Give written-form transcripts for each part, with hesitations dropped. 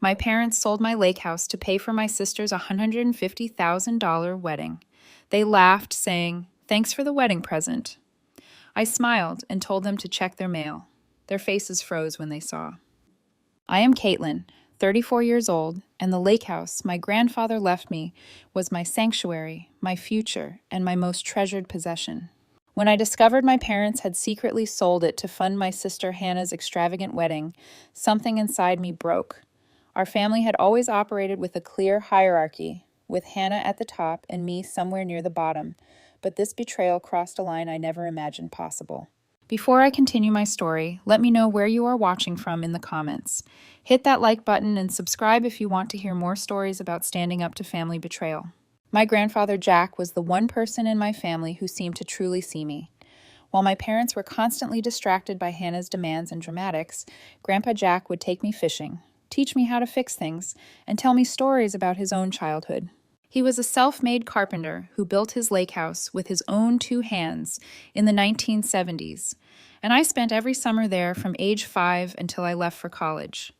My parents sold my lake house to pay for my sister's $150,000 wedding. They laughed, saying, "Thanks for the wedding present." I smiled and told them to check their mail. Their faces froze when they saw. I am Caitlin, 34 years old, and the lake house my grandfather left me was my sanctuary, my future, and my most treasured possession. When I discovered my parents had secretly sold it to fund my sister Hannah's extravagant wedding, something inside me broke. Our family had always operated with a clear hierarchy, with Hannah at the top and me somewhere near the bottom, but this betrayal crossed a line I never imagined possible. Before I continue my story, let me know where you are watching from in the comments. Hit that like button and subscribe if you want to hear more stories about standing up to family betrayal. My grandfather Jack was the one person in my family who seemed to truly see me. While my parents were constantly distracted by Hannah's demands and dramatics, Grandpa Jack would take me fishing, teach me how to fix things, and tell me stories about his own childhood. He was a self-made carpenter who built his lake house with his own 2 hands in the 1970s, and I spent every summer there from age 5 until I left for college.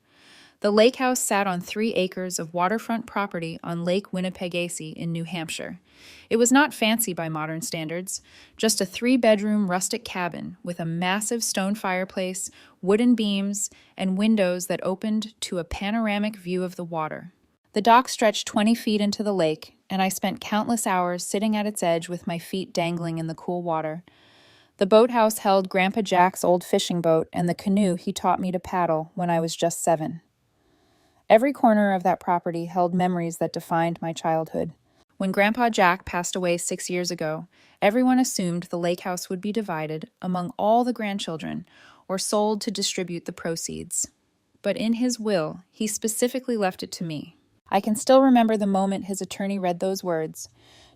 The lake house sat on 3 acres of waterfront property on Lake Winnipegacy in New Hampshire. It was not fancy by modern standards, just a 3-bedroom rustic cabin with a massive stone fireplace, wooden beams, and windows that opened to a panoramic view of the water. The dock stretched 20 feet into the lake, and I spent countless hours sitting at its edge with my feet dangling in the cool water. The boathouse held Grandpa Jack's old fishing boat and the canoe he taught me to paddle when I was just 7. Every corner of that property held memories that defined my childhood. When Grandpa Jack passed away 6 years ago, everyone assumed the lake house would be divided among all the grandchildren or sold to distribute the proceeds. But in his will, he specifically left it to me. I can still remember the moment his attorney read those words.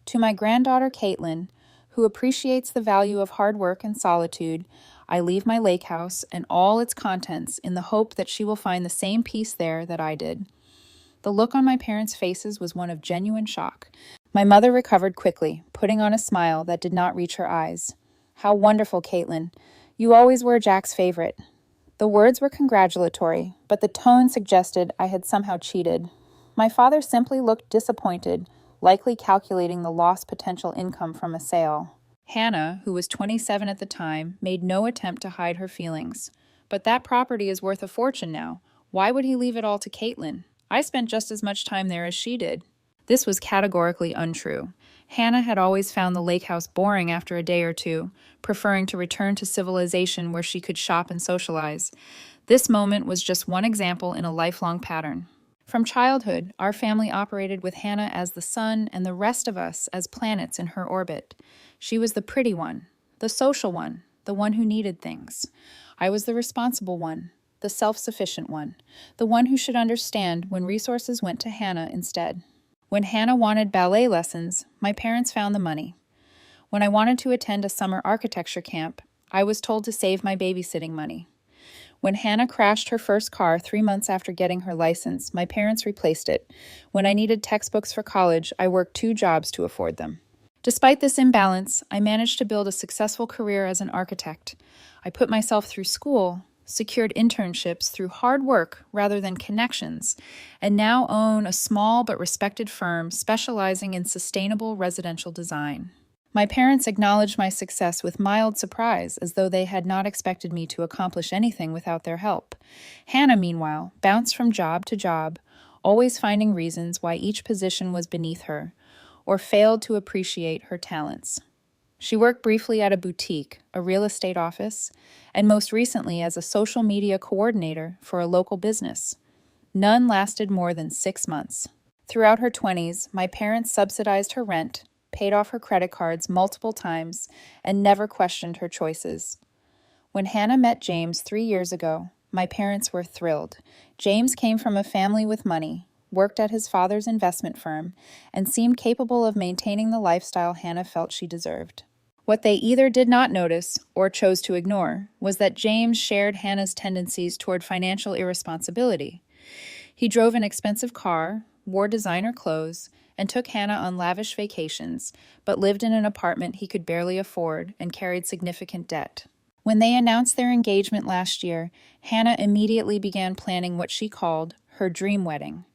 To my granddaughter Caitlin, who appreciates the value of hard work and solitude, I leave my lake house and all its contents in the hope that she will find the same peace there that I did. The look on my parents' faces was one of genuine shock. My mother recovered quickly, putting on a smile that did not reach her eyes. "How wonderful, Caitlin. You always were Jack's favorite." The words were congratulatory, but the tone suggested I had somehow cheated. My father simply looked disappointed, likely calculating the lost potential income from a sale. Hannah, who was 27 at the time, made no attempt to hide her feelings. "But that property is worth a fortune now. Why would he leave it all to Caitlin? I spent just as much time there as she did." This was categorically untrue. Hannah had always found the lake house boring after a day or two, preferring to return to civilization where she could shop and socialize. This moment was just one example in a lifelong pattern. From childhood, our family operated with Hannah as the sun and the rest of us as planets in her orbit. She was the pretty one, the social one, the one who needed things. I was the responsible one, the self-sufficient one, the one who should understand when resources went to Hannah instead. When Hannah wanted ballet lessons, my parents found the money. When I wanted to attend a summer architecture camp, I was told to save my babysitting money. When Hannah crashed her first car 3 months after getting her license, my parents replaced it. When I needed textbooks for college, I worked 2 jobs to afford them. Despite this imbalance, I managed to build a successful career as an architect. I put myself through school, secured internships through hard work rather than connections, and now own a small but respected firm specializing in sustainable residential design. My parents acknowledged my success with mild surprise, as though they had not expected me to accomplish anything without their help. Hannah, meanwhile, bounced from job to job, always finding reasons why each position was beneath her, or failed to appreciate her talents. She worked briefly at a boutique, a real estate office, and most recently as a social media coordinator for a local business. None lasted more than 6 months. Throughout her 20s, my parents subsidized her rent, paid off her credit cards multiple times, and never questioned her choices. When Hannah met James 3 years ago, my parents were thrilled. James came from a family with money, worked at his father's investment firm, and seemed capable of maintaining the lifestyle Hannah felt she deserved. What they either did not notice or chose to ignore was that James shared Hannah's tendencies toward financial irresponsibility. He drove an expensive car, wore designer clothes, and took Hannah on lavish vacations, but lived in an apartment he could barely afford and carried significant debt. When they announced their engagement last year, Hannah immediately began planning what she called her dream wedding.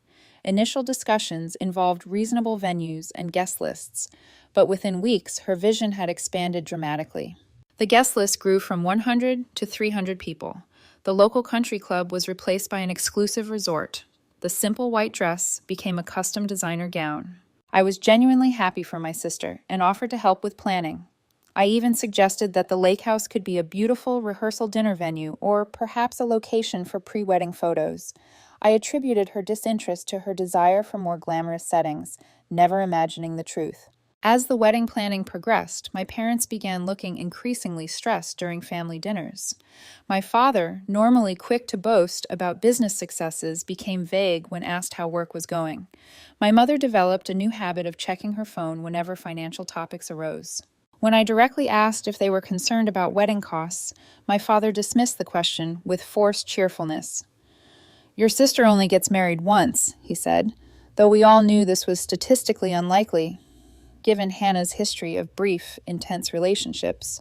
Initial discussions involved reasonable venues and guest lists, but within weeks, her vision had expanded dramatically. The guest list grew from 100 to 300 people. The local country club was replaced by an exclusive resort. The simple white dress became a custom designer gown. I was genuinely happy for my sister and offered to help with planning. I even suggested that the lake house could be a beautiful rehearsal dinner venue or perhaps a location for pre-wedding photos. I attributed her disinterest to her desire for more glamorous settings, never imagining the truth. As the wedding planning progressed, my parents began looking increasingly stressed during family dinners. My father, normally quick to boast about business successes, became vague when asked how work was going. My mother developed a new habit of checking her phone whenever financial topics arose. When I directly asked if they were concerned about wedding costs, my father dismissed the question with forced cheerfulness. "Your sister only gets married once," he said, though we all knew this was statistically unlikely, given Hannah's history of brief, intense relationships.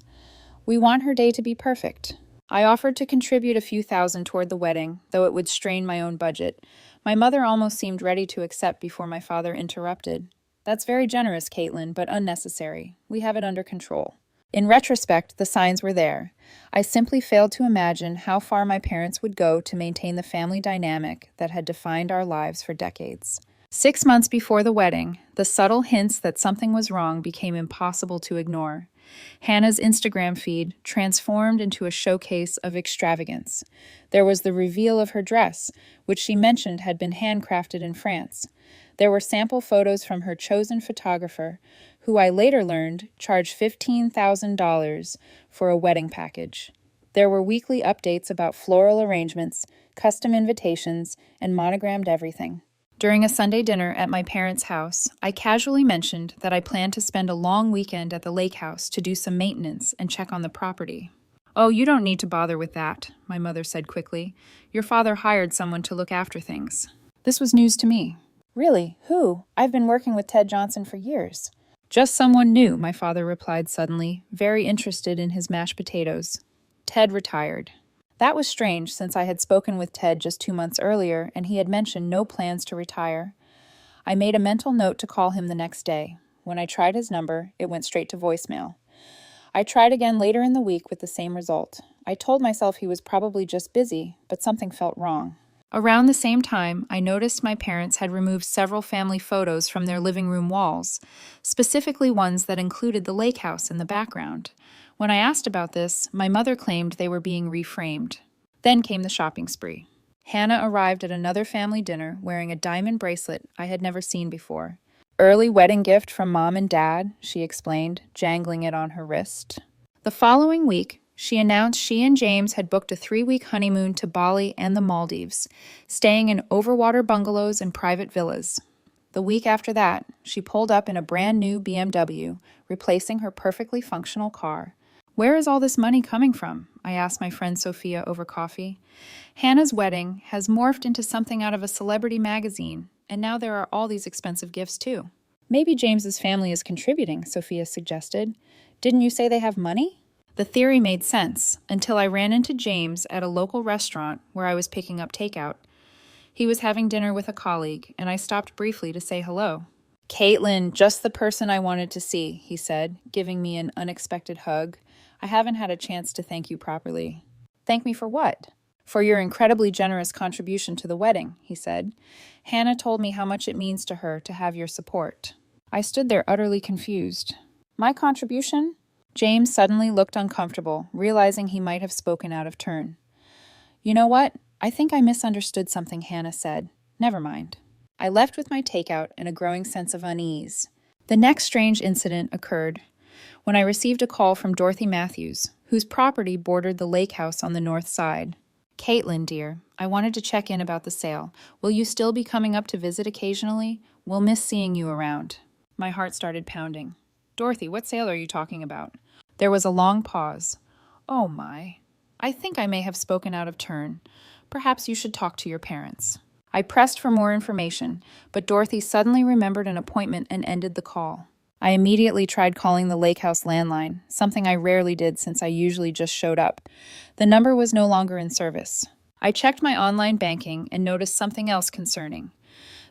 "We want her day to be perfect." I offered to contribute a few thousand toward the wedding, though it would strain my own budget. My mother almost seemed ready to accept before my father interrupted. "That's very generous, Caitlin, but unnecessary. We have it under control." In retrospect, the signs were there. I simply failed to imagine how far my parents would go to maintain the family dynamic that had defined our lives for decades. 6 months before the wedding, the subtle hints that something was wrong became impossible to ignore. Hannah's Instagram feed transformed into a showcase of extravagance. There was the reveal of her dress, which she mentioned had been handcrafted in France. There were sample photos from her chosen photographer, who I later learned charged $15,000 for a wedding package. There were weekly updates about floral arrangements, custom invitations, and monogrammed everything. During a Sunday dinner at my parents' house, I casually mentioned that I planned to spend a long weekend at the lake house to do some maintenance and check on the property. "Oh, you don't need to bother with that," my mother said quickly. "Your father hired someone to look after things." This was news to me. "Really? Who? I've been working with Ted Johnson for years." "Just someone new," my father replied suddenly, very interested in his mashed potatoes. "Ted retired." That was strange, since I had spoken with Ted just 2 months earlier, and he had mentioned no plans to retire. I made a mental note to call him the next day. When I tried his number, it went straight to voicemail. I tried again later in the week with the same result. I told myself he was probably just busy, but something felt wrong. Around the same time, I noticed my parents had removed several family photos from their living room walls, specifically ones that included the lake house in the background. When I asked about this, my mother claimed they were being reframed. Then came the shopping spree. Hannah arrived at another family dinner wearing a diamond bracelet I had never seen before. "Early wedding gift from Mom and Dad," she explained, jangling it on her wrist. The following week, she announced she and James had booked a 3-week honeymoon to Bali and the Maldives, staying in overwater bungalows and private villas. The week after that, she pulled up in a brand new BMW, replacing her perfectly functional car. "Where is all this money coming from?" I asked my friend Sophia over coffee. "Hannah's wedding has morphed into something out of a celebrity magazine, and now there are all these expensive gifts too." "Maybe James's family is contributing," Sophia suggested. "Didn't you say they have money?" The theory made sense, until I ran into James at a local restaurant where I was picking up takeout. He was having dinner with a colleague, and I stopped briefly to say hello. "Caitlin, just the person I wanted to see," he said, giving me an unexpected hug. "I haven't had a chance to thank you properly." "Thank me for what?" "For your incredibly generous contribution to the wedding," he said. "Hannah told me how much it means to her to have your support." I stood there utterly confused. "My contribution?" James suddenly looked uncomfortable, realizing he might have spoken out of turn. "You know what? I think I misunderstood something Hannah said. Never mind." I left with my takeout and a growing sense of unease. The next strange incident occurred when I received a call from Dorothy Matthews, whose property bordered the lake house on the north side. "Caitlin, dear, I wanted to check in about the sale. Will you still be coming up to visit occasionally? We'll miss seeing you around." My heart started pounding. "Dorothy, what sale are you talking about?" There was a long pause. "Oh my. I think I may have spoken out of turn. Perhaps you should talk to your parents." I pressed for more information, but Dorothy suddenly remembered an appointment and ended the call. I immediately tried calling the lake house landline, something I rarely did since I usually just showed up. The number was no longer in service. I checked my online banking and noticed something else concerning.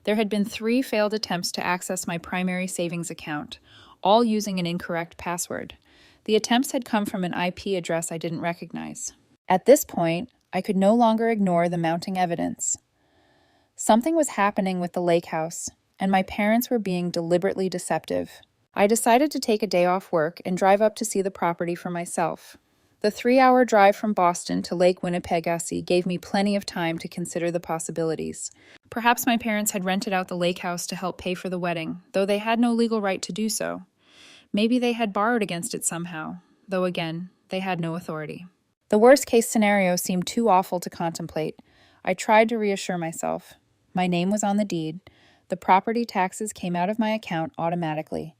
There had been 3 failed attempts to access my primary savings account, all using an incorrect password. The attempts had come from an IP address I didn't recognize. At this point, I could no longer ignore the mounting evidence. Something was happening with the lake house, and my parents were being deliberately deceptive. I decided to take a day off work and drive up to see the property for myself. The 3-hour drive from Boston to Lake Winnipegassee gave me plenty of time to consider the possibilities. Perhaps my parents had rented out the lake house to help pay for the wedding, though they had no legal right to do so. Maybe they had borrowed against it somehow, though again, they had no authority. The worst-case scenario seemed too awful to contemplate. I tried to reassure myself. My name was on the deed. The property taxes came out of my account automatically.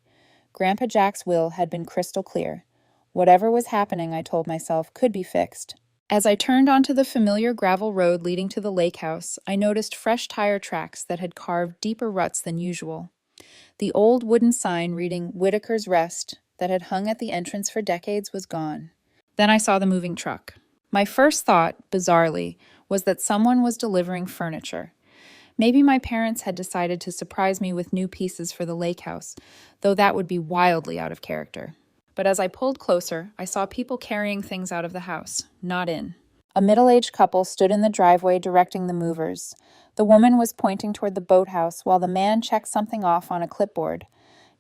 Grandpa Jack's will had been crystal clear. Whatever was happening, I told myself, could be fixed. As I turned onto the familiar gravel road leading to the lake house, I noticed fresh tire tracks that had carved deeper ruts than usual. The old wooden sign reading Whitaker's Rest that had hung at the entrance for decades was gone. Then I saw the moving truck. My first thought, bizarrely, was that someone was delivering furniture. Maybe my parents had decided to surprise me with new pieces for the lake house, though that would be wildly out of character. But as I pulled closer, I saw people carrying things out of the house, not in. A middle-aged couple stood in the driveway directing the movers. The woman was pointing toward the boathouse while the man checked something off on a clipboard.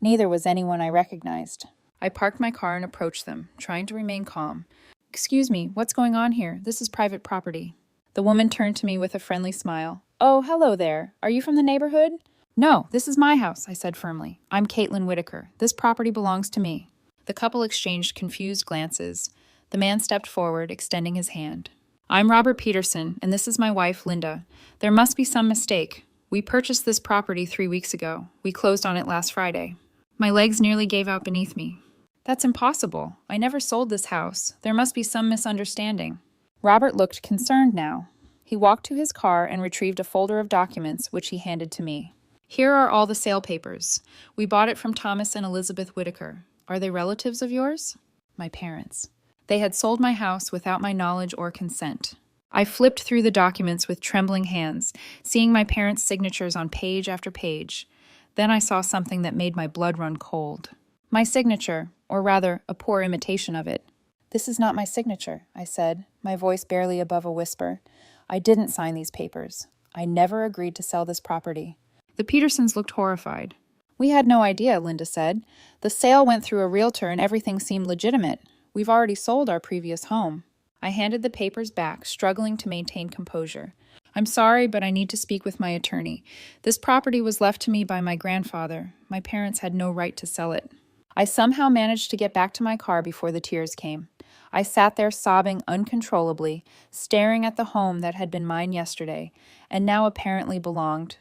Neither was anyone I recognized. I parked my car and approached them, trying to remain calm. "Excuse me, what's going on here? This is private property." The woman turned to me with a friendly smile. "Oh, hello there. Are you from the neighborhood?" "No, this is my house," I said firmly. "I'm Caitlin Whitaker. This property belongs to me." The couple exchanged confused glances. The man stepped forward, extending his hand. "I'm Robert Peterson, and this is my wife, Linda. There must be some mistake. We purchased this property 3 weeks ago. We closed on it last Friday." My legs nearly gave out beneath me. "That's impossible. I never sold this house. There must be some misunderstanding." Robert looked concerned now. He walked to his car and retrieved a folder of documents, which he handed to me. "Here are all the sale papers. We bought it from Thomas and Elizabeth Whitaker. Are they relatives of yours?" My parents. They had sold my house without my knowledge or consent. I flipped through the documents with trembling hands, seeing my parents' signatures on page after page. Then I saw something that made my blood run cold. My signature, or rather, a poor imitation of it. "This is not my signature," I said, my voice barely above a whisper. "I didn't sign these papers. I never agreed to sell this property." The Petersons looked horrified. "We had no idea," Linda said. "The sale went through a realtor and everything seemed legitimate. We've already sold our previous home." I handed the papers back, struggling to maintain composure. "I'm sorry, but I need to speak with my attorney. This property was left to me by my grandfather. My parents had no right to sell it." I somehow managed to get back to my car before the tears came. I sat there sobbing uncontrollably, staring at the home that had been mine yesterday, and now apparently belonged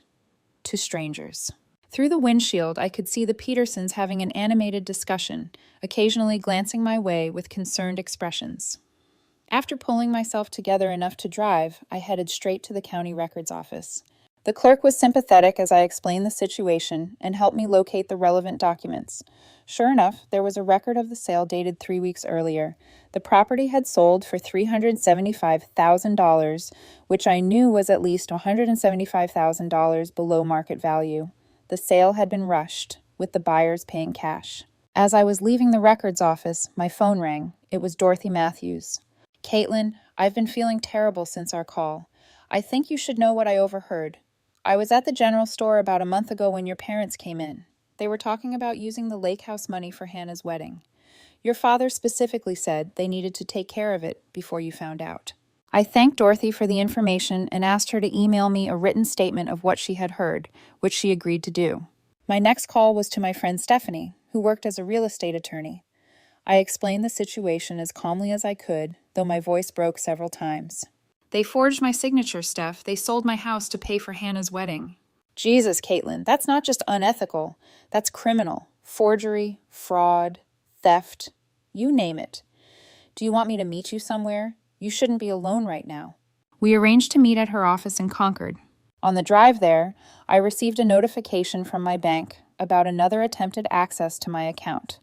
to strangers. Through the windshield, I could see the Petersons having an animated discussion, occasionally glancing my way with concerned expressions. After pulling myself together enough to drive, I headed straight to the county records office. The clerk was sympathetic as I explained the situation and helped me locate the relevant documents. Sure enough, there was a record of the sale dated 3 weeks earlier. The property had sold for $375,000, which I knew was at least $175,000 below market value. The sale had been rushed, with the buyers paying cash. As I was leaving the records office, my phone rang. It was Dorothy Matthews. "Caitlin, I've been feeling terrible since our call. I think you should know what I overheard. I was at the general store about a month ago when your parents came in. They were talking about using the lake house money for Hannah's wedding. Your father specifically said they needed to take care of it before you found out." I thanked Dorothy for the information and asked her to email me a written statement of what she had heard, which she agreed to do. My next call was to my friend Stephanie, who worked as a real estate attorney. I explained the situation as calmly as I could, though my voice broke several times. "They forged my signature, Steph. They sold my house to pay for Hannah's wedding." "Jesus, Caitlin, that's not just unethical. That's criminal. Forgery, fraud, theft, you name it. Do you want me to meet you somewhere? You shouldn't be alone right now." We arranged to meet at her office in Concord. On the drive there, I received a notification from my bank about another attempted access to my account.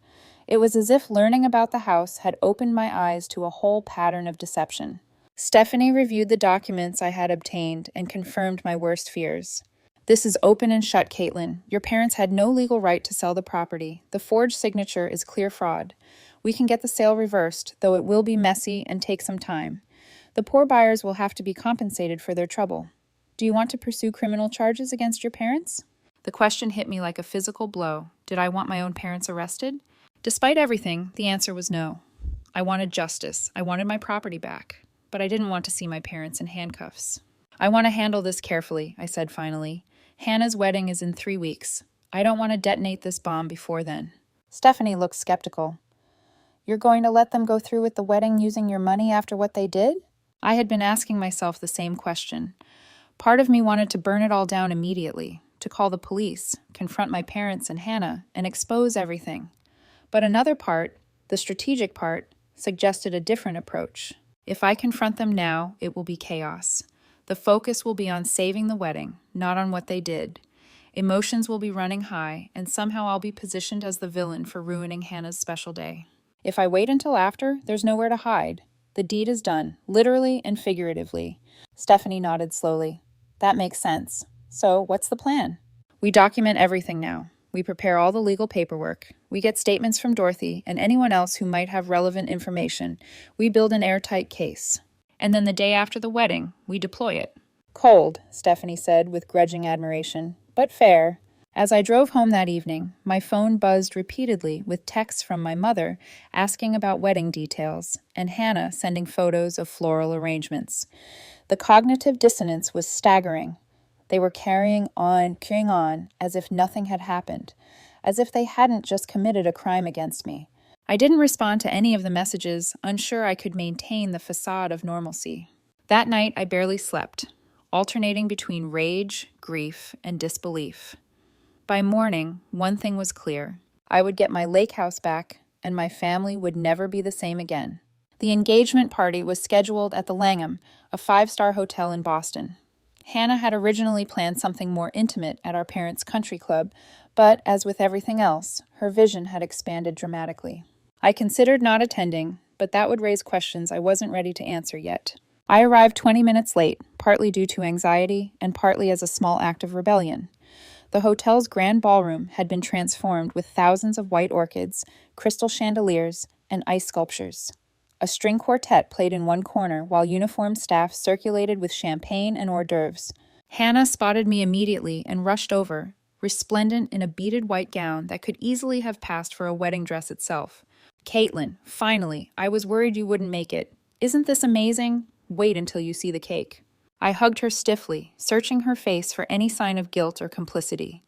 It was as if learning about the house had opened my eyes to a whole pattern of deception. Stephanie reviewed the documents I had obtained and confirmed my worst fears. This is open and shut, Caitlin. Your parents had no legal right to sell the property. The forged signature is clear fraud. We can get the sale reversed, though it will be messy and take some time. The poor buyers will have to be compensated for their trouble. Do you want to pursue criminal charges against your parents? The question hit me like a physical blow. Did I want my own parents arrested? Despite everything, the answer was no. I wanted justice. I wanted my property back. But I didn't want to see my parents in handcuffs. I want to handle this carefully, I said finally. Hannah's wedding is in 3 weeks. I don't want to detonate this bomb before then. Stephanie looked skeptical. You're going to let them go through with the wedding using your money after what they did? I had been asking myself the same question. Part of me wanted to burn it all down immediately, to call the police, confront my parents and Hannah, and expose everything. But another part, the strategic part, suggested a different approach. If I confront them now, it will be chaos. The focus will be on saving the wedding, not on what they did. Emotions will be running high, and somehow I'll be positioned as the villain for ruining Hannah's special day. If I wait until after, there's nowhere to hide. The deed is done, literally and figuratively. Stephanie nodded slowly. That makes sense. So, what's the plan? We document everything now. We prepare all the legal paperwork. We get statements from Dorothy and anyone else who might have relevant information. We build an airtight case. And then the day after the wedding, we deploy it. Cold, Stephanie said with grudging admiration, but fair. As I drove home that evening, my phone buzzed repeatedly with texts from my mother asking about wedding details, and Hannah sending photos of floral arrangements. The cognitive dissonance was staggering. They were carrying on, as if nothing had happened, as if they hadn't just committed a crime against me. I didn't respond to any of the messages, unsure I could maintain the facade of normalcy. That night, I barely slept, alternating between rage, grief, and disbelief. By morning, one thing was clear. I would get my lake house back, and my family would never be the same again. The engagement party was scheduled at the Langham, a 5-star hotel in Boston. Hannah had originally planned something more intimate at our parents' country club, but as with everything else, her vision had expanded dramatically. I considered not attending, but that would raise questions I wasn't ready to answer yet. I arrived 20 minutes late, partly due to anxiety and partly as a small act of rebellion. The hotel's grand ballroom had been transformed with thousands of white orchids, crystal chandeliers, and ice sculptures. A string quartet played in one corner while uniformed staff circulated with champagne and hors d'oeuvres. Hannah spotted me immediately and rushed over, resplendent in a beaded white gown that could easily have passed for a wedding dress itself. Caitlin, finally, I was worried you wouldn't make it. Isn't this amazing? Wait until you see the cake. I hugged her stiffly, searching her face for any sign of guilt or complicity.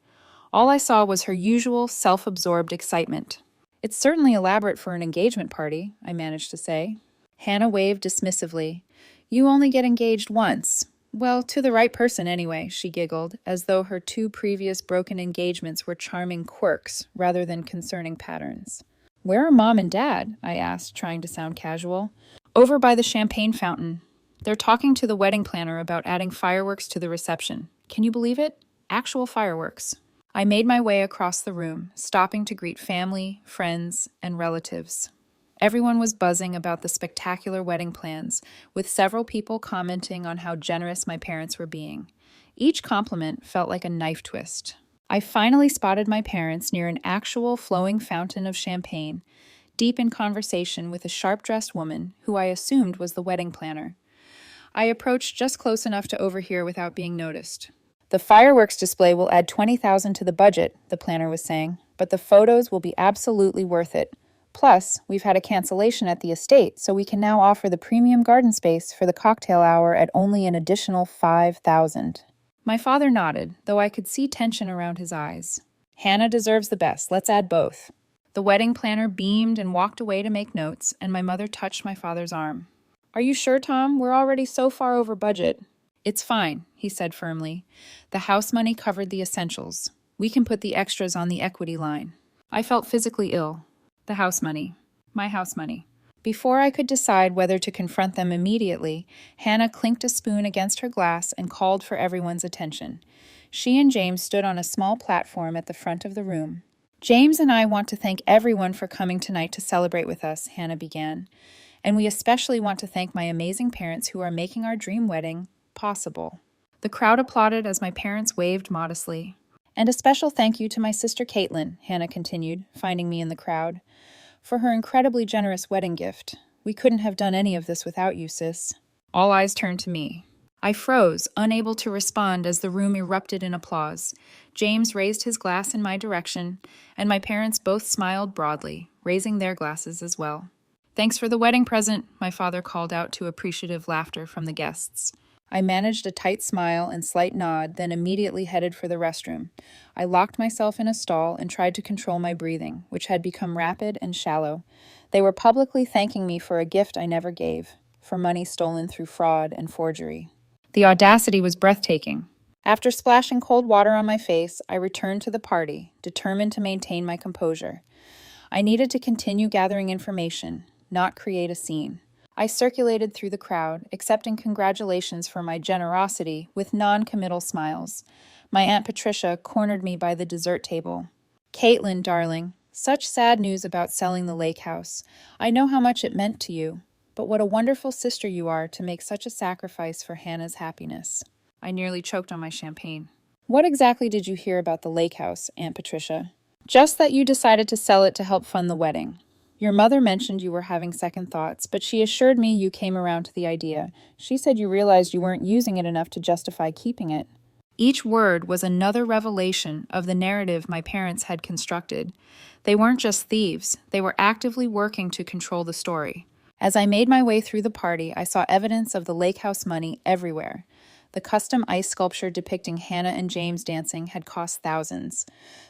All I saw was her usual self-absorbed excitement. It's certainly elaborate for an engagement party, I managed to say. Hannah waved dismissively. You only get engaged once. Well, to the right person anyway, she giggled, as though her 2 previous broken engagements were charming quirks rather than concerning patterns. Where are Mom and Dad? I asked, trying to sound casual. Over by the champagne fountain. They're talking to the wedding planner about adding fireworks to the reception. Can you believe it? Actual fireworks. I made my way across the room, stopping to greet family, friends, and relatives. Everyone was buzzing about the spectacular wedding plans, with several people commenting on how generous my parents were being. Each compliment felt like a knife twist. I finally spotted my parents near an actual flowing fountain of champagne, deep in conversation with a sharp-dressed woman who I assumed was the wedding planner. I approached just close enough to overhear without being noticed. The fireworks display will add $20,000 to the budget, the planner was saying, but the photos will be absolutely worth it. Plus, we've had a cancellation at the estate, so we can now offer the premium garden space for the cocktail hour at only an additional $5,000. My father nodded, though I could see tension around his eyes. Hannah deserves the best. Let's add both. The wedding planner beamed and walked away to make notes, and my mother touched my father's arm. Are you sure, Tom? We're already so far over budget. It's fine, he said firmly. The house money covered the essentials. We can put the extras on the equity line. I felt physically ill. The house money. My house money. Before I could decide whether to confront them immediately, Hannah clinked a spoon against her glass and called for everyone's attention. She and James stood on a small platform at the front of the room. James and I want to thank everyone for coming tonight to celebrate with us, Hannah began. And we especially want to thank my amazing parents who are making our dream wedding possible. The crowd applauded as my parents waved modestly. And a special thank you to my sister Caitlin, Hannah continued, finding me in the crowd, for her incredibly generous wedding gift. We couldn't have done any of this without you, sis. All eyes turned to me. I froze, unable to respond as the room erupted in applause. James raised his glass in my direction, and my parents both smiled broadly, raising their glasses as well. Thanks for the wedding present, my father called out to appreciative laughter from the guests. I managed a tight smile and slight nod, then immediately headed for the restroom. I locked myself in a stall and tried to control my breathing, which had become rapid and shallow. They were publicly thanking me for a gift I never gave, for money stolen through fraud and forgery. The audacity was breathtaking. After splashing cold water on my face, I returned to the party, determined to maintain my composure. I needed to continue gathering information, not create a scene. I circulated through the crowd, accepting congratulations for my generosity with non-committal smiles. My Aunt Patricia cornered me by the dessert table. "Caitlin, darling, such sad news about selling the lake house. I know how much it meant to you, but what a wonderful sister you are to make such a sacrifice for Hannah's happiness." I nearly choked on my champagne. "What exactly did you hear about the lake house, Aunt Patricia?" "Just that you decided to sell it to help fund the wedding. Your mother mentioned you were having second thoughts, but she assured me you came around to the idea. She said you realized you weren't using it enough to justify keeping it." Each word was another revelation of the narrative my parents had constructed. They weren't just thieves, they were actively working to control the story. As I made my way through the party, I saw evidence of the lake house money everywhere. The custom ice sculpture depicting Hannah and James dancing had cost thousands.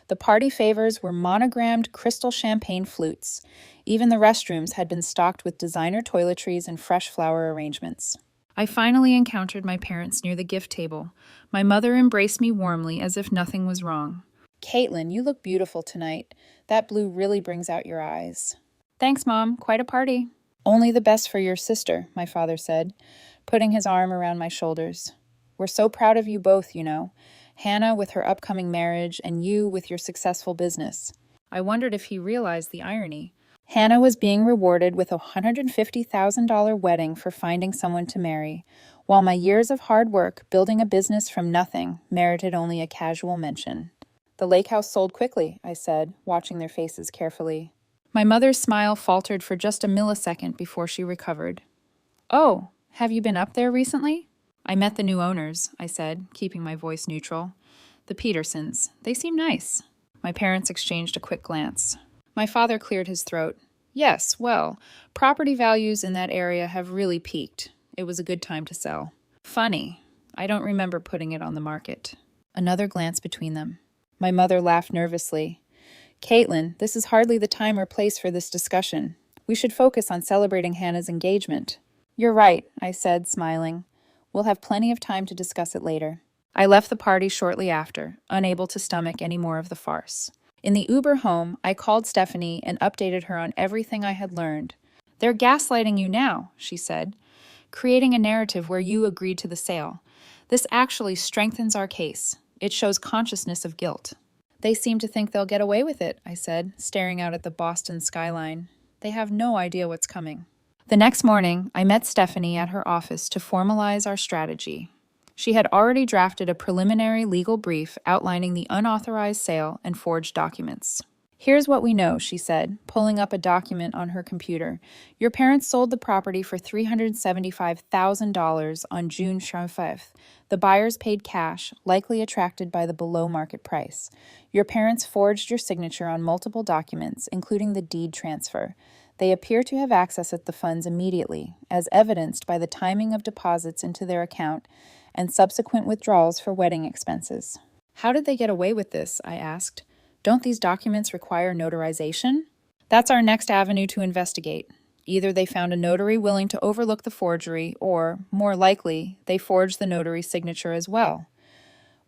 The party favors were monogrammed crystal champagne flutes. Even the restrooms had been stocked with designer toiletries and fresh flower arrangements. I finally encountered my parents near the gift table. My mother embraced me warmly as if nothing was wrong. "Caitlin, you look beautiful tonight. That blue really brings out your eyes." "Thanks, Mom. Quite a party." "Only the best for your sister," my father said, putting his arm around my shoulders. "We're so proud of you both, you know. Hannah with her upcoming marriage and you with your successful business." I wondered if he realized the irony. Hannah was being rewarded with a $150,000 wedding for finding someone to marry, while my years of hard work building a business from nothing merited only a casual mention. "The lake house sold quickly," I said, watching their faces carefully. My mother's smile faltered for just a millisecond before she recovered. "Oh, have you been up there recently?" "I met the new owners," I said, keeping my voice neutral. "The Petersons. They seem nice." My parents exchanged a quick glance. My father cleared his throat. "Yes, well, property values in that area have really peaked. It was a good time to sell." "Funny. I don't remember putting it on the market." Another glance between them. My mother laughed nervously. "Caitlin, this is hardly the time or place for this discussion. We should focus on celebrating Hannah's engagement." "You're right," I said, smiling. "We'll have plenty of time to discuss it later." I left the party shortly after, unable to stomach any more of the farce. In the Uber home, I called Stephanie and updated her on everything I had learned. "They're gaslighting you now," she said, "creating a narrative where you agreed to the sale. This actually strengthens our case. It shows consciousness of guilt." "They seem to think they'll get away with it," I said, staring out at the Boston skyline. "They have no idea what's coming." The next morning, I met Stephanie at her office to formalize our strategy. She had already drafted a preliminary legal brief outlining the unauthorized sale and forged documents. "Here's what we know," she said, pulling up a document on her computer. "Your parents sold the property for $375,000 on June 5th. The buyers paid cash, likely attracted by the below-market price. Your parents forged your signature on multiple documents, including the deed transfer. They appear to have accessed the funds immediately, as evidenced by the timing of deposits into their account and subsequent withdrawals for wedding expenses." "How did they get away with this?" I asked. "Don't these documents require notarization?" "That's our next avenue to investigate. Either they found a notary willing to overlook the forgery, or, more likely, they forged the notary's signature as well.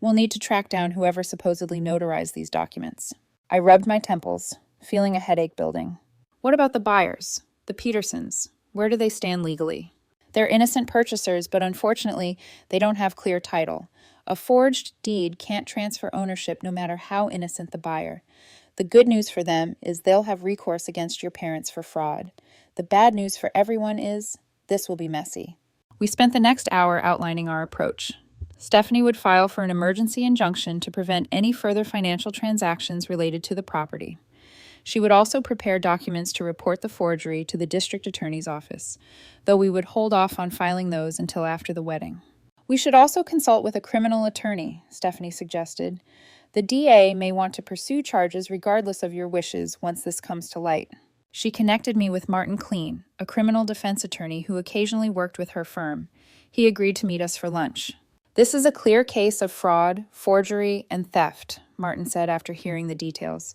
We'll need to track down whoever supposedly notarized these documents." I rubbed my temples, feeling a headache building. "What about the buyers? The Petersons? Where do they stand legally?" "They're innocent purchasers, but unfortunately, they don't have clear title. A forged deed can't transfer ownership no matter how innocent the buyer. The good news for them is they'll have recourse against your parents for fraud. The bad news for everyone is this will be messy. We spent the next hour outlining our approach. Stephanie would file for an emergency injunction to prevent any further financial transactions related to the property. She would also prepare documents to report the forgery to the district attorney's office, though we would hold off on filing those until after the wedding. We should also consult with a criminal attorney, Stephanie suggested. The DA may want to pursue charges regardless of your wishes once this comes to light. She connected me with Martin Clean, a criminal defense attorney who occasionally worked with her firm. He agreed to meet us for lunch. This is a clear case of fraud, forgery, and theft, Martin said after hearing the details.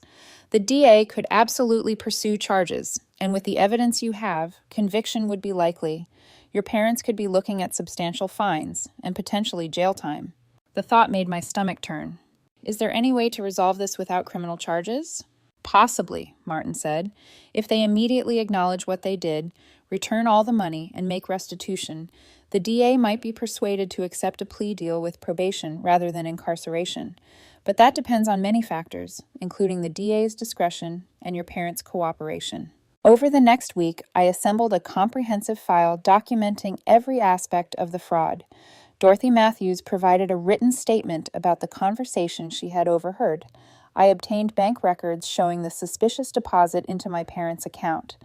The DA could absolutely pursue charges, and with the evidence you have, conviction would be likely. Your parents could be looking at substantial fines and potentially jail time. The thought made my stomach turn. Is there any way to resolve this without criminal charges? Possibly, Martin said. If they immediately acknowledge what they did, return all the money, and make restitution, the DA might be persuaded to accept a plea deal with probation rather than incarceration. But that depends on many factors, including the DA's discretion and your parents' cooperation. Over the next week, I assembled a comprehensive file documenting every aspect of the fraud. Dorothy Matthews provided a written statement about the conversation she had overheard. I obtained bank records showing the suspicious deposit into my parents' account.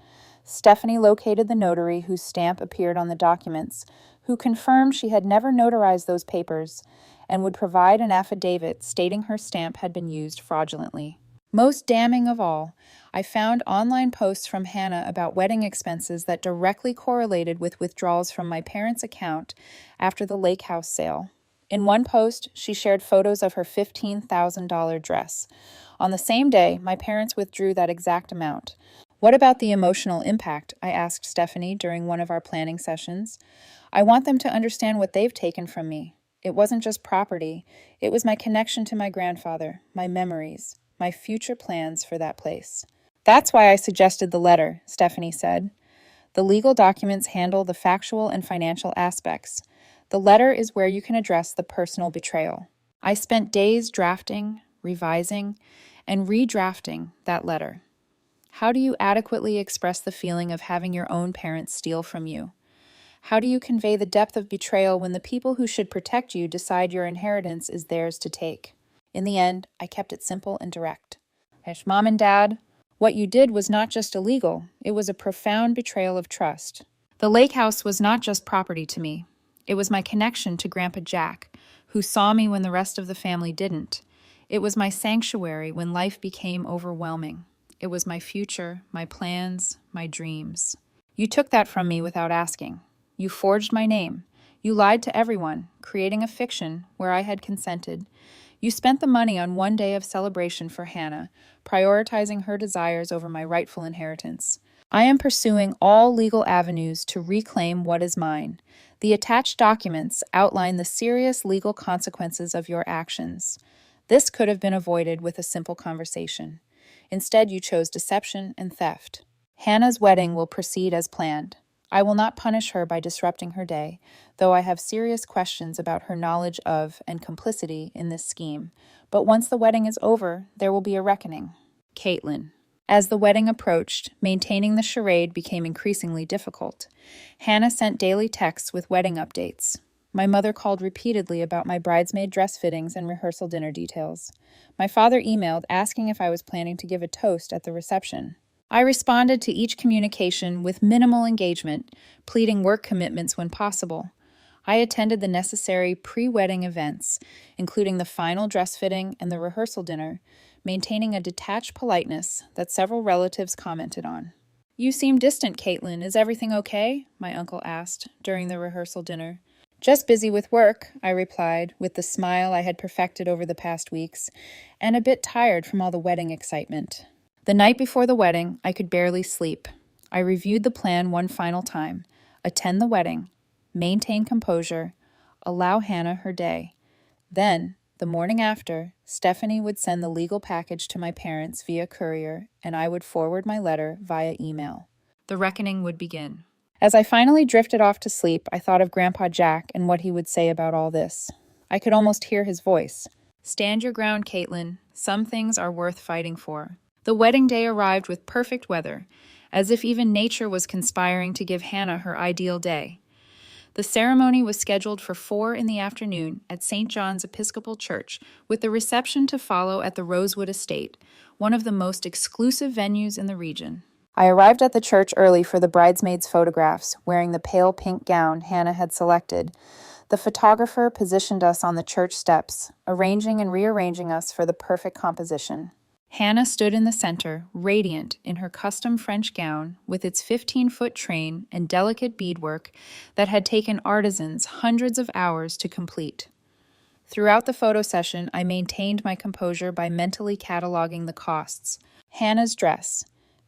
Stephanie located the notary whose stamp appeared on the documents, who confirmed she had never notarized those papers and would provide an affidavit stating her stamp had been used fraudulently. Most damning of all, I found online posts from Hannah about wedding expenses that directly correlated with withdrawals from my parents' account after the lake house sale. In one post, she shared photos of her $15,000 dress. On the same day, my parents withdrew that exact amount. What about the emotional impact? I asked Stephanie during one of our planning sessions. I want them to understand what they've taken from me. It wasn't just property. It was my connection to my grandfather, my memories, my future plans for that place. That's why I suggested the letter, Stephanie said. The legal documents handle the factual and financial aspects. The letter is where you can address the personal betrayal. I spent days drafting, revising, and redrafting that letter. How do you adequately express the feeling of having your own parents steal from you? How do you convey the depth of betrayal when the people who should protect you decide your inheritance is theirs to take? In the end, I kept it simple and direct. Mom and Dad, what you did was not just illegal, it was a profound betrayal of trust. The lake house was not just property to me. It was my connection to Grandpa Jack, who saw me when the rest of the family didn't. It was my sanctuary when life became overwhelming. It was my future, my plans, my dreams. You took that from me without asking. You forged my name. You lied to everyone, creating a fiction where I had consented. You spent the money on one day of celebration for Hannah, prioritizing her desires over my rightful inheritance. I am pursuing all legal avenues to reclaim what is mine. The attached documents outline the serious legal consequences of your actions. This could have been avoided with a simple conversation. Instead, you chose deception and theft. Hannah's wedding will proceed as planned. I will not punish her by disrupting her day, though I have serious questions about her knowledge of and complicity in this scheme. But once the wedding is over, there will be a reckoning. Caitlin. As the wedding approached, maintaining the charade became increasingly difficult. Hannah sent daily texts with wedding updates. My mother called repeatedly about my bridesmaid dress fittings and rehearsal dinner details. My father emailed asking if I was planning to give a toast at the reception. I responded to each communication with minimal engagement, pleading work commitments when possible. I attended the necessary pre-wedding events, including the final dress fitting and the rehearsal dinner, maintaining a detached politeness that several relatives commented on. "You seem distant, Caitlin. Is everything okay?" my uncle asked during the rehearsal dinner. "Just busy with work," I replied, with the smile I had perfected over the past weeks, and a bit tired from all the wedding excitement. The night before the wedding, I could barely sleep. I reviewed the plan one final time. Attend the wedding, maintain composure, allow Hannah her day. Then, the morning after, Stephanie would send the legal package to my parents via courier, and I would forward my letter via email. The reckoning would begin. As I finally drifted off to sleep, I thought of Grandpa Jack and what he would say about all this. I could almost hear his voice. "Stand your ground, Caitlin. Some things are worth fighting for." The wedding day arrived with perfect weather, as if even nature was conspiring to give Hannah her ideal day. The ceremony was scheduled for 4 in the afternoon at St. John's Episcopal Church, with the reception to follow at the Rosewood Estate, one of the most exclusive venues in the region. I arrived at the church early for the bridesmaids' photographs, wearing the pale pink gown Hannah had selected. The photographer positioned us on the church steps, arranging and rearranging us for the perfect composition. Hannah stood in the center, radiant in her custom French gown with its 15-foot train and delicate beadwork that had taken artisans hundreds of hours to complete. Throughout the photo session, I maintained my composure by mentally cataloging the costs. Hannah's dress,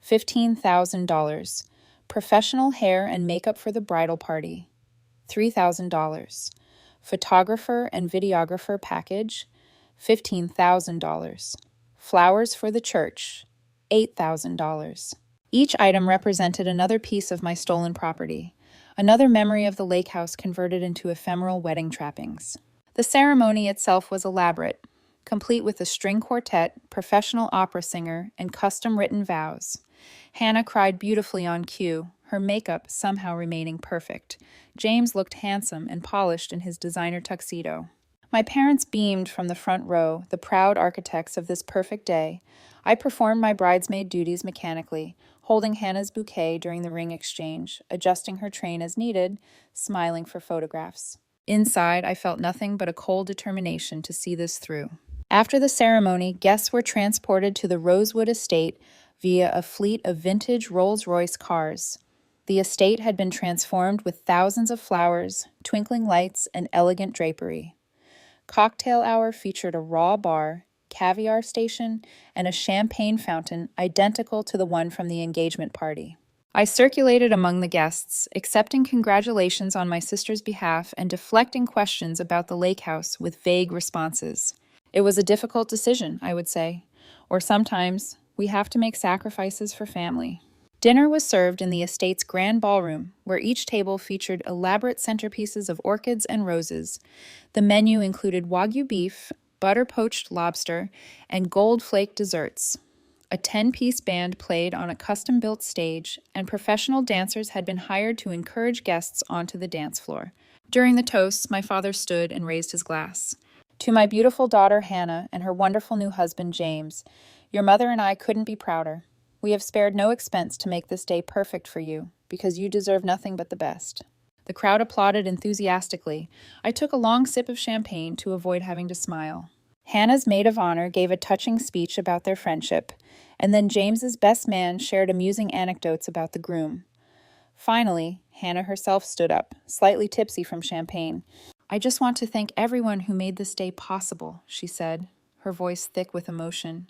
$15,000. Professional hair and makeup for the bridal party, $3,000. Photographer and videographer package, $15,000. Flowers for the church, $8,000. Each item represented another piece of my stolen property, another memory of the lake house converted into ephemeral wedding trappings. The ceremony itself was elaborate, complete with a string quartet, professional opera singer, and custom-written vows. Hannah cried beautifully on cue, her makeup somehow remaining perfect. James looked handsome and polished in his designer tuxedo. My parents beamed from the front row, the proud architects of this perfect day. I performed my bridesmaid duties mechanically, holding Hannah's bouquet during the ring exchange, adjusting her train as needed, smiling for photographs. Inside, I felt nothing but a cold determination to see this through. After the ceremony, guests were transported to the Rosewood Estate via a fleet of vintage Rolls-Royce cars. The estate had been transformed with thousands of flowers, twinkling lights, and elegant drapery. Cocktail hour featured a raw bar, caviar station, and a champagne fountain identical to the one from the engagement party. I circulated among the guests, accepting congratulations on my sister's behalf and deflecting questions about the lake house with vague responses. It was a difficult decision, I would say, or sometimes we have to make sacrifices for family. Dinner was served in the estate's grand ballroom, where each table featured elaborate centerpieces of orchids and roses. The menu included Wagyu beef, butter-poached lobster, and gold-flake desserts. A 10-piece band played on a custom-built stage, and professional dancers had been hired to encourage guests onto the dance floor. During the toasts, my father stood and raised his glass. To my beautiful daughter Hannah and her wonderful new husband James, your mother and I couldn't be prouder. We have spared no expense to make this day perfect for you, because you deserve nothing but the best. The crowd applauded enthusiastically. I took a long sip of champagne to avoid having to smile. Hannah's maid of honor gave a touching speech about their friendship, and then James's best man shared amusing anecdotes about the groom. Finally, Hannah herself stood up, slightly tipsy from champagne. I just want to thank everyone who made this day possible, she said, her voice thick with emotion.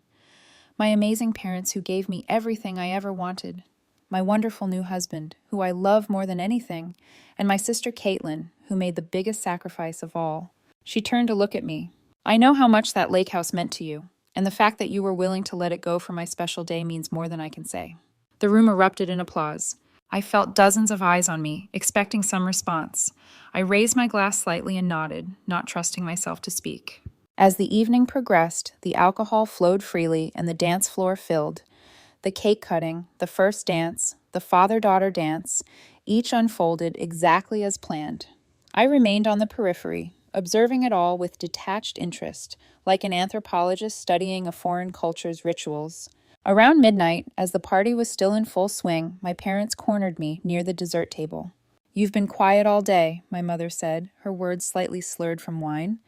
My amazing parents who gave me everything I ever wanted, my wonderful new husband, who I love more than anything, and my sister Caitlin, who made the biggest sacrifice of all. She turned to look at me. I know how much that lake house meant to you, and the fact that you were willing to let it go for my special day means more than I can say. The room erupted in applause. I felt dozens of eyes on me, expecting some response. I raised my glass slightly and nodded, not trusting myself to speak. As the evening progressed, the alcohol flowed freely and the dance floor filled. The cake cutting, the first dance, the father-daughter dance, each unfolded exactly as planned. I remained on the periphery, observing it all with detached interest, like an anthropologist studying a foreign culture's rituals. Around midnight, as the party was still in full swing, my parents cornered me near the dessert table. "You've been quiet all day," my mother said, her words slightly slurred from wine.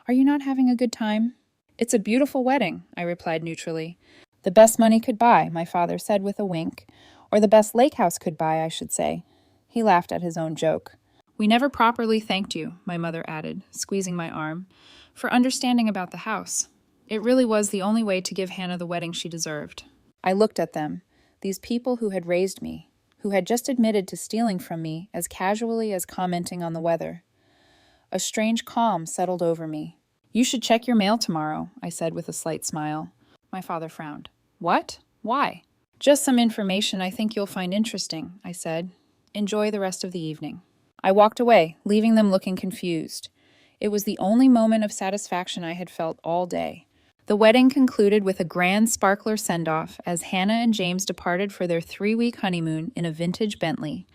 "Are you not having a good time?" "It's a beautiful wedding," I replied neutrally. "The best money could buy," my father said with a wink. "Or the best lake house could buy, I should say." He laughed at his own joke. "We never properly thanked you," my mother added, squeezing my arm, "for understanding about the house. It really was the only way to give Hannah the wedding she deserved." I looked at them, these people who had raised me, who had just admitted to stealing from me as casually as commenting on the weather. A strange calm settled over me. "You should check your mail tomorrow," I said with a slight smile. My father frowned. "What? Why?" "Just some information I think you'll find interesting," I said. "Enjoy the rest of the evening." I walked away, leaving them looking confused. It was the only moment of satisfaction I had felt all day. The wedding concluded with a grand sparkler send-off as Hannah and James departed for their 3-week honeymoon in a vintage Bentley.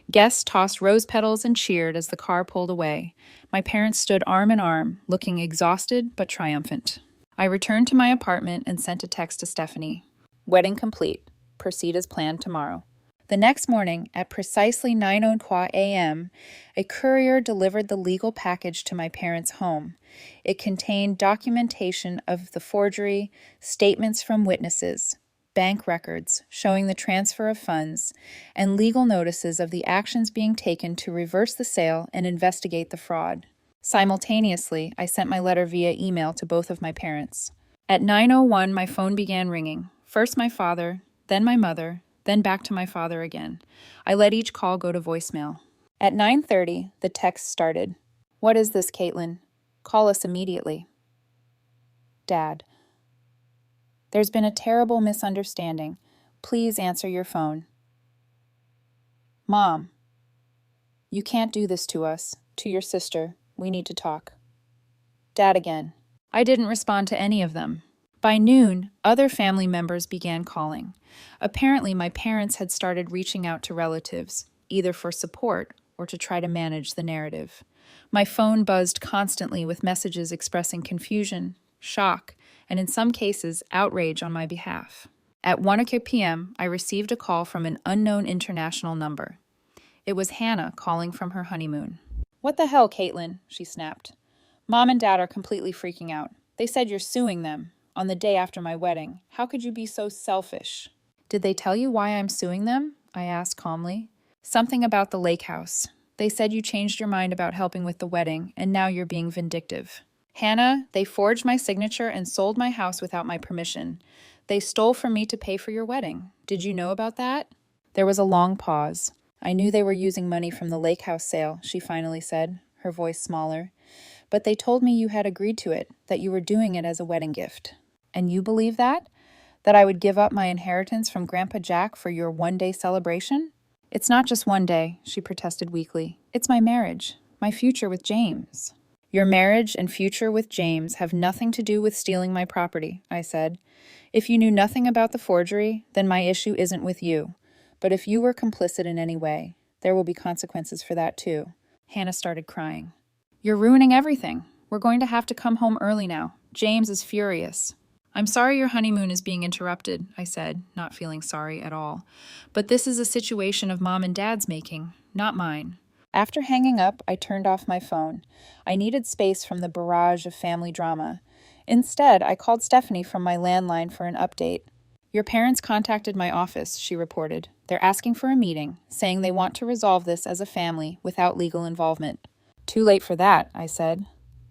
Guests tossed rose petals and cheered as the car pulled away. My parents stood arm in arm, looking exhausted but triumphant. I returned to my apartment and sent a text to Stephanie. Wedding complete. Proceed as planned tomorrow. The next morning, at precisely 9:00 a.m., a courier delivered the legal package to my parents' home. It contained documentation of the forgery, statements from witnesses, bank records showing the transfer of funds, and legal notices of the actions being taken to reverse the sale and investigate the fraud. Simultaneously, I sent my letter via email to both of my parents. At 9:01, my phone began ringing. First my father, then my mother, then back to my father again. I let each call go to voicemail. At 9:30, the text started. What is this, Caitlin? Call us immediately. Dad. There's been a terrible misunderstanding. Please answer your phone. Mom. You can't do this to us, to your sister. We need to talk. Dad again. I didn't respond to any of them. By noon, other family members began calling. Apparently, my parents had started reaching out to relatives, either for support or to try to manage the narrative. My phone buzzed constantly with messages expressing confusion, shock, and in some cases, outrage on my behalf. At 1 p.m., I received a call from an unknown international number. It was Hannah calling from her honeymoon. What the hell, Caitlin? She snapped. Mom and Dad are completely freaking out. They said you're suing them on the day after my wedding. How could you be so selfish? Did they tell you why I'm suing them? I asked calmly. Something about the lake house. They said you changed your mind about helping with the wedding, and now you're being vindictive. Hannah, they forged my signature and sold my house without my permission. They stole from me to pay for your wedding. Did you know about that? There was a long pause. I knew they were using money from the lake house sale, she finally said, her voice smaller. But they told me you had agreed to it, that you were doing it as a wedding gift. And you believe that? That I would give up my inheritance from Grandpa Jack for your one-day celebration? It's not just one day, she protested weakly. It's my marriage, my future with James. Your marriage and future with James have nothing to do with stealing my property, I said. If you knew nothing about the forgery, then my issue isn't with you. But if you were complicit in any way, there will be consequences for that too. Hannah started crying. You're ruining everything. We're going to have to come home early now. James is furious. I'm sorry your honeymoon is being interrupted, I said, not feeling sorry at all. But this is a situation of Mom and Dad's making, not mine. After hanging up, I turned off my phone. I needed space from the barrage of family drama. Instead, I called Stephanie from my landline for an update. Your parents contacted my office, she reported. They're asking for a meeting, saying they want to resolve this as a family without legal involvement. Too late for that, I said.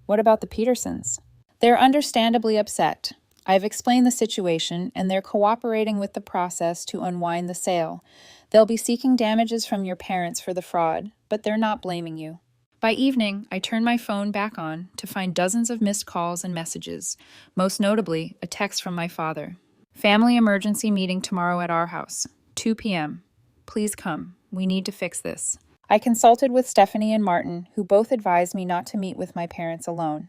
What about the Petersons? They're understandably upset. I've explained the situation, and they're cooperating with the process to unwind the sale. They'll be seeking damages from your parents for the fraud, but they're not blaming you. By evening, I turned my phone back on to find dozens of missed calls and messages, most notably a text from my father. Family emergency meeting tomorrow at our house, 2 p.m. Please come. We need to fix this. I consulted with Stephanie and Martin, who both advised me not to meet with my parents alone.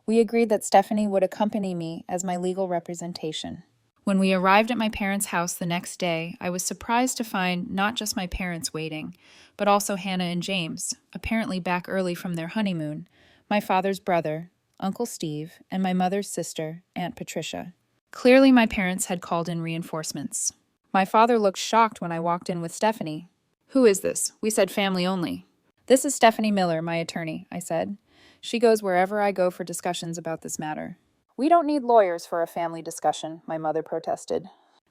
We agreed that Stephanie would accompany me as my legal representation. When we arrived at my parents' house the next day, I was surprised to find not just my parents waiting, but also Hannah and James, apparently back early from their honeymoon, my father's brother, Uncle Steve, and my mother's sister, Aunt Patricia. Clearly, my parents had called in reinforcements. My father looked shocked when I walked in with Stephanie. Who is this? We said family only. This is Stephanie Miller, my attorney, I said. She goes wherever I go for discussions about this matter. We don't need lawyers for a family discussion, my mother protested.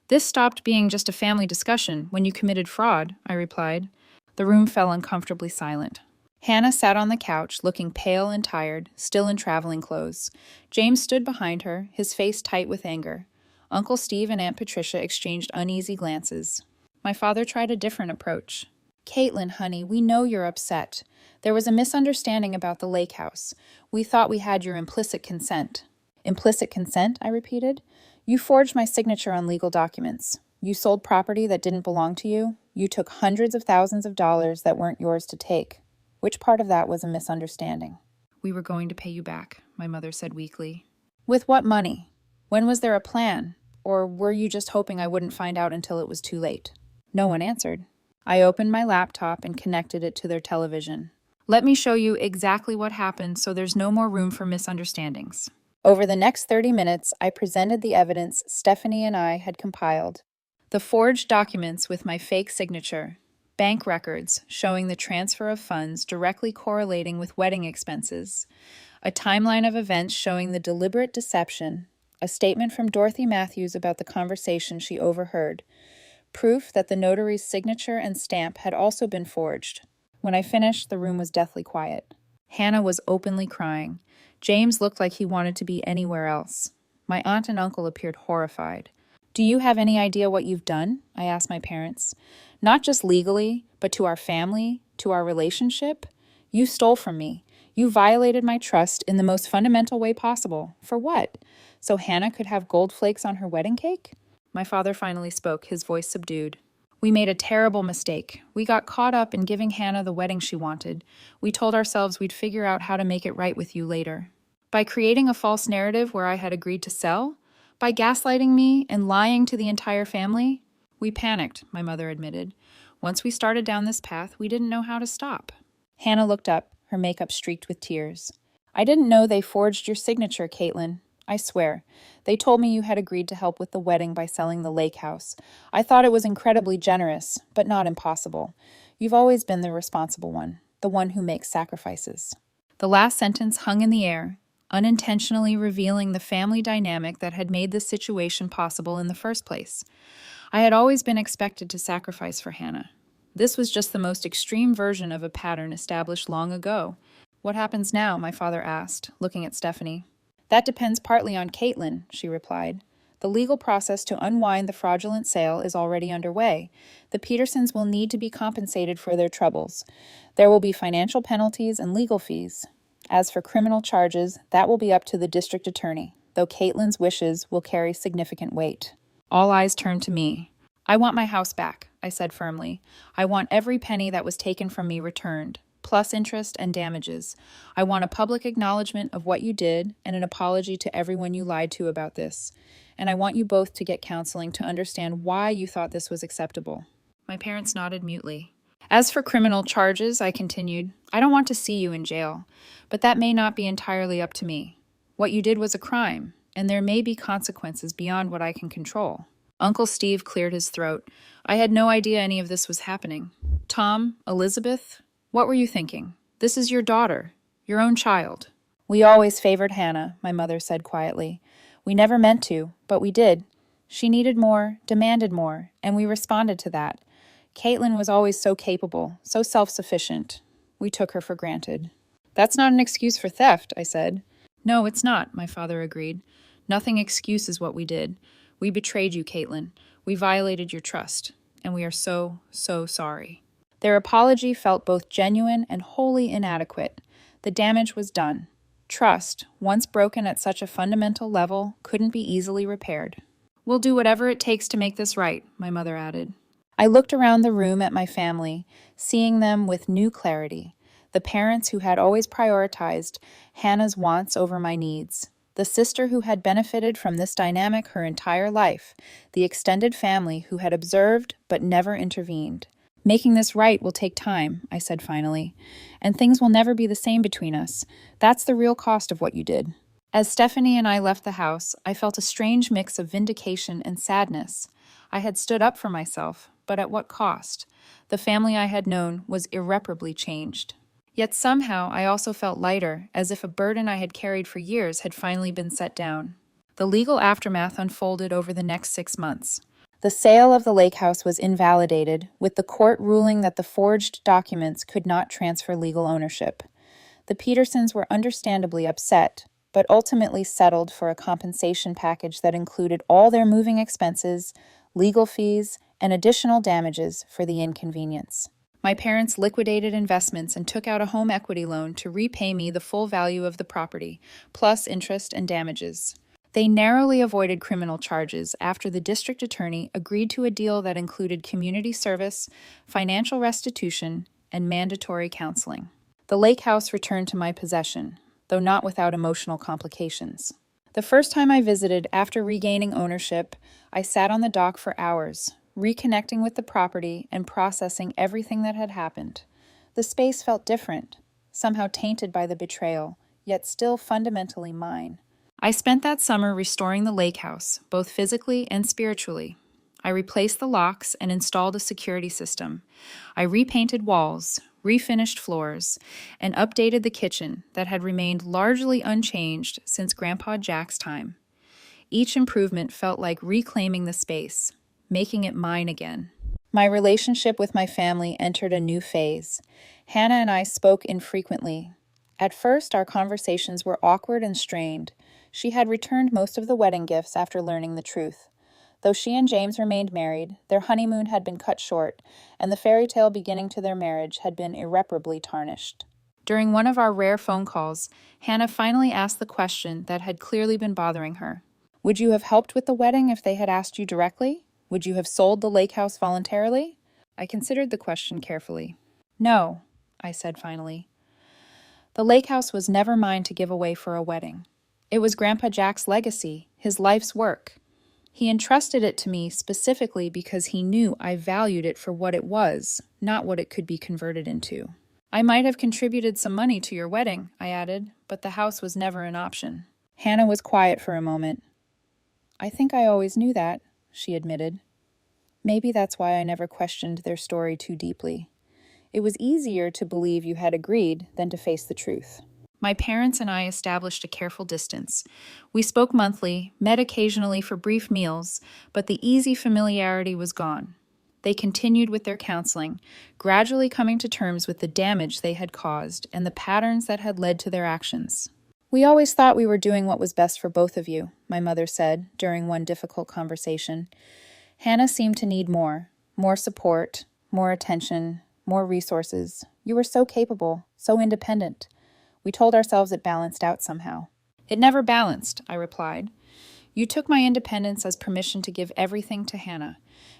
This stopped being just a family discussion when you committed fraud, I replied. The room fell uncomfortably silent. Hannah sat on the couch, looking pale and tired, still in traveling clothes. James stood behind her, his face tight with anger. Uncle Steve and Aunt Patricia exchanged uneasy glances. My father tried a different approach. Caitlin, honey, we know you're upset. There was a misunderstanding about the lake house. We thought we had your implicit consent. Implicit consent? I repeated. You forged my signature on legal documents. You sold property that didn't belong to you. You took hundreds of thousands of dollars that weren't yours to take. Which part of that was a misunderstanding? We were going to pay you back, my mother said weakly. With what money? When was there a plan? Or were you just hoping I wouldn't find out until it was too late? No one answered. I opened my laptop and connected it to their television. Let me show you exactly what happened so there's no more room for misunderstandings. Over the next 30 minutes, I presented the evidence Stephanie and I had compiled. The forged documents with my fake signature, bank records showing the transfer of funds directly correlating with wedding expenses, a timeline of events showing the deliberate deception, a statement from Dorothy Matthews about the conversation she overheard, proof that the notary's signature and stamp had also been forged. When I finished, the room was deathly quiet. Hannah was openly crying. James looked like he wanted to be anywhere else. My aunt and uncle appeared horrified. Do you have any idea what you've done? I asked my parents. Not just legally, but to our family, to our relationship. You stole from me. You violated my trust in the most fundamental way possible. For what? So Hannah could have gold flakes on her wedding cake? My father finally spoke, his voice subdued. We made a terrible mistake. We got caught up in giving Hannah the wedding she wanted. We told ourselves we'd figure out how to make it right with you later. By creating a false narrative where I had agreed to sell? By gaslighting me and lying to the entire family? We panicked, my mother admitted. Once we started down this path, we didn't know how to stop. Hannah looked up, her makeup streaked with tears. I didn't know they forged your signature, Caitlin. I swear. They told me you had agreed to help with the wedding by selling the lake house. I thought it was incredibly generous, but not impossible. You've always been the responsible one, the one who makes sacrifices. The last sentence hung in the air, unintentionally revealing the family dynamic that had made this situation possible in the first place. I had always been expected to sacrifice for Hannah. This was just the most extreme version of a pattern established long ago. What happens now? My father asked, looking at Stephanie. That depends partly on Caitlin, she replied. The legal process to unwind the fraudulent sale is already underway. The Petersons will need to be compensated for their troubles. There will be financial penalties and legal fees. As for criminal charges, that will be up to the district attorney, though Caitlin's wishes will carry significant weight. All eyes turned to me. I want my house back, I said firmly. I want every penny that was taken from me returned, plus interest and damages. I want a public acknowledgement of what you did and an apology to everyone you lied to about this. And I want you both to get counseling to understand why you thought this was acceptable. My parents nodded mutely. As for criminal charges, I continued, I don't want to see you in jail, but that may not be entirely up to me. What you did was a crime, and there may be consequences beyond what I can control. Uncle Steve cleared his throat. I had no idea any of this was happening. Tom, Elizabeth, what were you thinking? This is your daughter, your own child. We always favored Hannah, my mother said quietly. We never meant to, but we did. She needed more, demanded more, and we responded to that. Caitlin was always so capable, so self-sufficient. We took her for granted. That's not an excuse for theft, I said. No, it's not, my father agreed. Nothing excuses what we did. We betrayed you, Caitlin. We violated your trust, and we are so, so sorry. Their apology felt both genuine and wholly inadequate. The damage was done. Trust, once broken at such a fundamental level, couldn't be easily repaired. We'll do whatever it takes to make this right, my mother added. I looked around the room at my family, seeing them with new clarity. The parents who had always prioritized Hannah's wants over my needs. The sister who had benefited from this dynamic her entire life. The extended family who had observed but never intervened. Making this right will take time, I said finally, and things will never be the same between us. That's the real cost of what you did. As Stephanie and I left the house, I felt a strange mix of vindication and sadness. I had stood up for myself, but at what cost? The family I had known was irreparably changed. Yet somehow I also felt lighter, as if a burden I had carried for years had finally been set down. The legal aftermath unfolded over the next 6 months. The sale of the lake house was invalidated, with the court ruling that the forged documents could not transfer legal ownership. The Petersons were understandably upset, but ultimately settled for a compensation package that included all their moving expenses, legal fees, and additional damages for the inconvenience. My parents liquidated investments and took out a home equity loan to repay me the full value of the property, plus interest and damages. They narrowly avoided criminal charges after the district attorney agreed to a deal that included community service, financial restitution, and mandatory counseling. The lake house returned to my possession, though not without emotional complications. The first time I visited after regaining ownership, I sat on the dock for hours, reconnecting with the property and processing everything that had happened. The space felt different, somehow tainted by the betrayal, yet still fundamentally mine. I spent that summer restoring the lake house, both physically and spiritually. I replaced the locks and installed a security system. I repainted walls, refinished floors, and updated the kitchen that had remained largely unchanged since Grandpa Jack's time. Each improvement felt like reclaiming the space, making it mine again. My relationship with my family entered a new phase. Hannah and I spoke infrequently. At first, our conversations were awkward and strained. She had returned most of the wedding gifts after learning the truth. Though she and James remained married, their honeymoon had been cut short, and the fairy tale beginning to their marriage had been irreparably tarnished. During one of our rare phone calls, Hannah finally asked the question that had clearly been bothering her. Would you have helped with the wedding if they had asked you directly? Would you have sold the lake house voluntarily? I considered the question carefully. No, I said finally. The lake house was never mine to give away for a wedding. It was Grandpa Jack's legacy, his life's work. He entrusted it to me specifically because he knew I valued it for what it was, not what it could be converted into. I might have contributed some money to your wedding, I added, but the house was never an option. Hannah was quiet for a moment. I think I always knew that, she admitted. Maybe that's why I never questioned their story too deeply. It was easier to believe you had agreed than to face the truth. My parents and I established a careful distance. We spoke monthly, met occasionally for brief meals, but the easy familiarity was gone. They continued with their counseling, gradually coming to terms with the damage they had caused and the patterns that had led to their actions. We always thought we were doing what was best for both of you, my mother said during one difficult conversation. Hannah seemed to need more support, more attention, more resources. You were so capable, so independent. We told ourselves it balanced out somehow. It never balanced, I replied. You took my independence as permission to give everything to Hannah.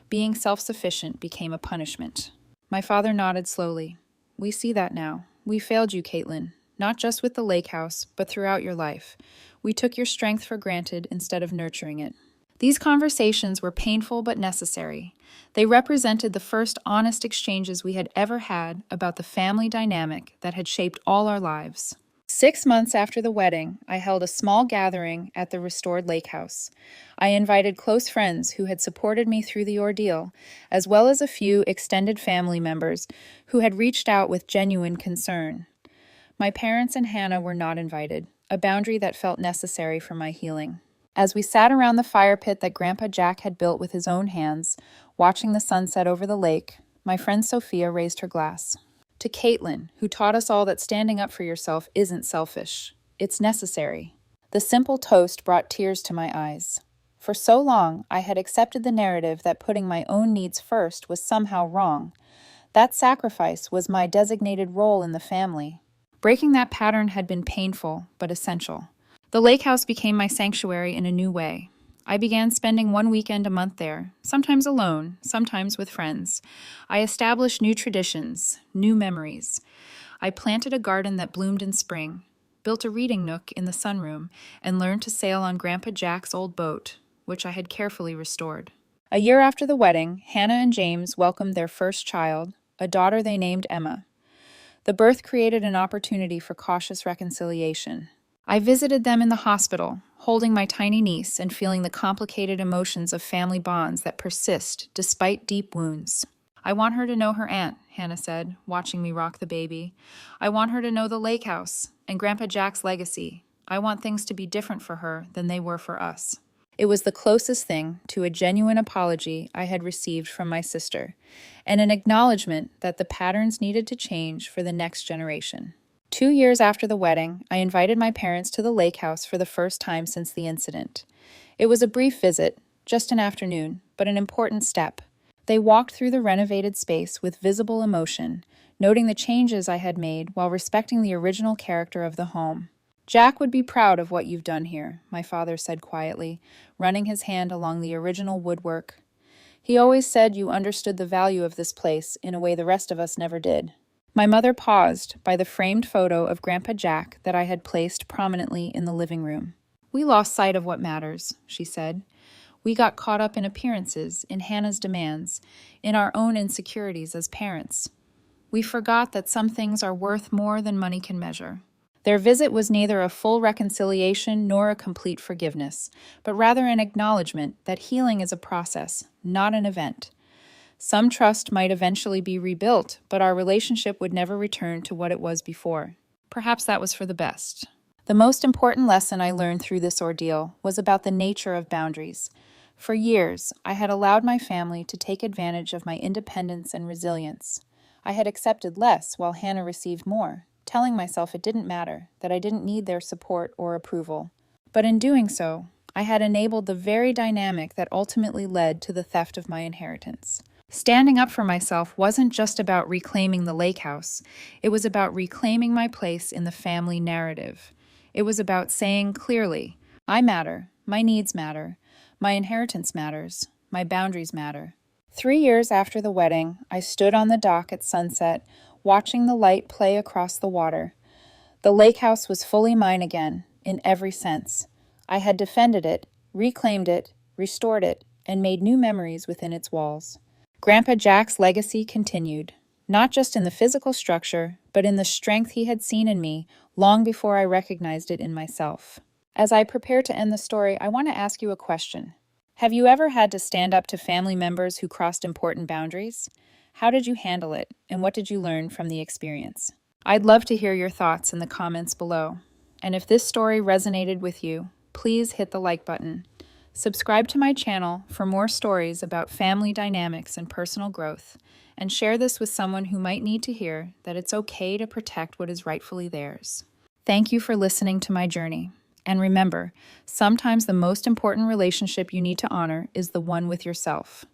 Being self-sufficient became a punishment. My father nodded slowly. We see that now. We failed you, Caitlin, not just with the lake house, but throughout your life. We took your strength for granted instead of nurturing it. These conversations were painful but necessary. They represented the first honest exchanges we had ever had about the family dynamic that had shaped all our lives. 6 months after the wedding, I held a small gathering at the restored lake house. I invited close friends who had supported me through the ordeal, as well as a few extended family members who had reached out with genuine concern. My parents and Hannah were not invited, a boundary that felt necessary for my healing. As we sat around the fire pit that Grandpa Jack had built with his own hands, watching the sunset over the lake, my friend Sophia raised her glass. To Caitlin, who taught us all that standing up for yourself isn't selfish. It's necessary. The simple toast brought tears to my eyes. For so long, I had accepted the narrative that putting my own needs first was somehow wrong. That sacrifice was my designated role in the family. Breaking that pattern had been painful, but essential. The lake house became my sanctuary in a new way. I began spending one weekend a month there, sometimes alone, sometimes with friends. I established new traditions, new memories. I planted a garden that bloomed in spring, built a reading nook in the sunroom, and learned to sail on Grandpa Jack's old boat, which I had carefully restored. A year after the wedding, Hannah and James welcomed their first child, a daughter they named Emma. The birth created an opportunity for cautious reconciliation. I visited them in the hospital, holding my tiny niece and feeling the complicated emotions of family bonds that persist despite deep wounds. I want her to know her aunt, Hannah said, watching me rock the baby. I want her to know the lake house and Grandpa Jack's legacy. I want things to be different for her than they were for us. It was the closest thing to a genuine apology I had received from my sister, and an acknowledgement that the patterns needed to change for the next generation. 2 years after the wedding, I invited my parents to the lake house for the first time since the incident. It was a brief visit, just an afternoon, but an important step. They walked through the renovated space with visible emotion, noting the changes I had made while respecting the original character of the home. Jack would be proud of what you've done here, my father said quietly, running his hand along the original woodwork. He always said you understood the value of this place in a way the rest of us never did. My mother paused by the framed photo of Grandpa Jack that I had placed prominently in the living room. We lost sight of what matters, she said. We got caught up in appearances, in Hannah's demands, in our own insecurities as parents. We forgot that some things are worth more than money can measure. Their visit was neither a full reconciliation nor a complete forgiveness, but rather an acknowledgement that healing is a process, not an event. Some trust might eventually be rebuilt, but our relationship would never return to what it was before. Perhaps that was for the best. The most important lesson I learned through this ordeal was about the nature of boundaries. For years, I had allowed my family to take advantage of my independence and resilience. I had accepted less while Hannah received more, telling myself it didn't matter, that I didn't need their support or approval. But in doing so, I had enabled the very dynamic that ultimately led to the theft of my inheritance. Standing up for myself wasn't just about reclaiming the lake house. It was about reclaiming my place in the family narrative. It was about saying clearly, I matter, my needs matter, my inheritance matters, my boundaries matter. 3 years after the wedding, I stood on the dock at sunset, watching the light play across the water. The lake house was fully mine again, in every sense. I had defended it, reclaimed it, restored it, and made new memories within its walls. Grandpa Jack's legacy continued, not just in the physical structure, but in the strength he had seen in me long before I recognized it in myself. As I prepare to end the story, I want to ask you a question. Have you ever had to stand up to family members who crossed important boundaries? How did you handle it, and what did you learn from the experience? I'd love to hear your thoughts in the comments below. And if this story resonated with you, please hit the like button. Subscribe to my channel for more stories about family dynamics and personal growth, and share this with someone who might need to hear that it's okay to protect what is rightfully theirs. Thank you for listening to my journey. And remember, sometimes the most important relationship you need to honor is the one with yourself.